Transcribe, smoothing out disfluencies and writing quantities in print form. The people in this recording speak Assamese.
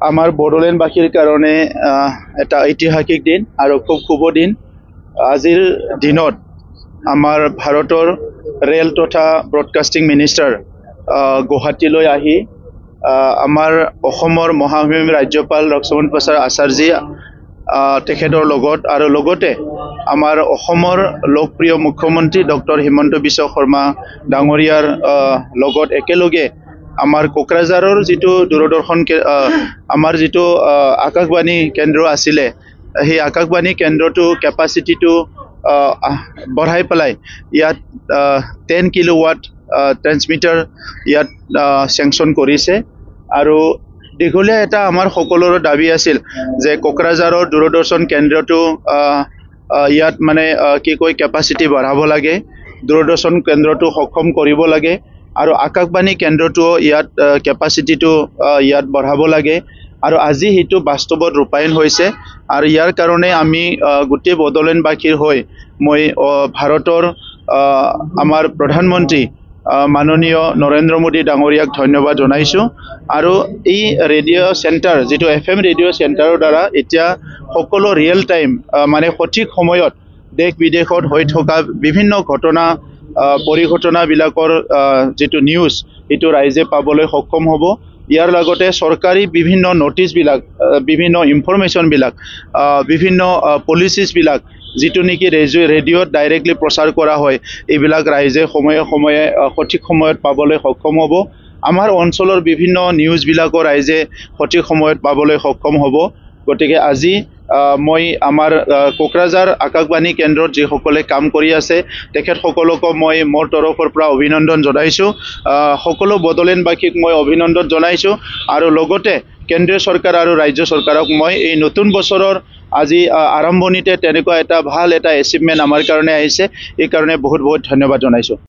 আমাৰ বড়োলেণ্ডবাসীৰ কাৰণে এটা ঐতিহাসিক দিন আৰু খুব শুভ দিন। আজিৰ দিনত আমাৰ ভাৰতৰ ৰেল তথা ব্ৰডকাষ্টিং মিনিষ্টাৰ গুৱাহাটীলৈ আহি আমাৰ অসমৰ মহামহিম ৰাজ্যপাল লক্ষ্মণ প্ৰসাদ আচাৰ্যজী তেখেতৰ লগত আৰু লগতে আমাৰ অসমৰ লোকপ্ৰিয় মুখ্যমন্ত্ৰী ডক্টৰ হিমন্ত বিশ্ব শৰ্মা ডাঙৰীয়াৰ লগত একেলগে আমাৰ কোকৰাঝাৰৰ যিটো দূৰদৰ্শন আমাৰ যিটো আকাশবাণী কেন্দ্ৰ আছিলে সেই আকাশবাণী কেন্দ্ৰটো কেপাচিটিটো বঢ়াই পেলাই ইয়াত 10 কিলোৱাট ট্ৰান্সমিটাৰ ইয়াত চেংচন কৰিছে। আৰু দীঘলীয়া এটা আমাৰ সকলোৰে দাবী আছিল যে কোকৰাঝাৰৰ দূৰদৰ্শন কেন্দ্ৰটো ইয়াত মানে কি কয় কেপাচিটি বঢ়াব লাগে, দূৰদৰ্শন কেন্দ্ৰটো সক্ষম কৰিব লাগে আৰু আকাশবাণী কেন্দ্ৰটো ইয়াত কেপাচিটিটো ইয়াত বঢ়াব লাগে। আৰু আজি সেইটো বাস্তৱত ৰূপায়ণ হৈছে আৰু ইয়াৰ কাৰণে আমি গোটেই বড়োলেণ্ডবাসীৰ হৈ মই ভাৰতৰ আমাৰ প্ৰধানমন্ত্ৰী মাননীয় নৰেন্দ্ৰ মোদী ডাঙৰীয়াক ধন্যবাদ জনাইছোঁ। আৰু এই ৰেডিঅ' চেণ্টাৰ যিটো FM ৰেডিঅ' চেণ্টাৰৰ দ্বাৰা এতিয়া সকলো ৰিয়েল টাইম মানে সঠিক সময়ত দেশ বিদেশত হৈ থকা বিভিন্ন ঘটনা পৰিঘটনাবিলাকৰ যিটো নিউজ সেইটো ৰাইজে পাবলৈ সক্ষম হ'ব। ইয়াৰ লগতে চৰকাৰী বিভিন্ন নটিচবিলাক, বিভিন্ন ইনফৰমেশ্যনবিলাক, বিভিন্ন পলিচিছবিলাক যিটো নেকি ৰেডিঅ'ত ডাইৰেক্টলি প্ৰচাৰ কৰা হয় এইবিলাক ৰাইজে সময়ে সময়ে সঠিক সময়ত পাবলৈ সক্ষম হ'ব। আমাৰ অঞ্চলৰ বিভিন্ন নিউজবিলাকো ৰাইজে সঠিক সময়ত পাবলৈ সক্ষম হ'ব। গতিকে আজি মই আমাৰ কোকৰাঝাৰ আকাশবাণী কেন্দ্ৰত যিসকলে কাম কৰি আছে তেখেতসকলকো মই মোৰ তৰফৰ পৰা অভিনন্দন জনাইছোঁ। সকলো বড়োলেণ্ডবাসীক মই অভিনন্দন জনাইছোঁ আৰু লগতে কেন্দ্ৰীয় চৰকাৰ আৰু ৰাজ্য চৰকাৰক মই এই নতুন বছৰৰ আজি আৰম্ভণিতে তেনেকুৱা এটা ভাল এটা এচিভমেণ্ট আমাৰ কাৰণে আহিছে, এই কাৰণে বহুত বহুত ধন্যবাদ জনাইছোঁ।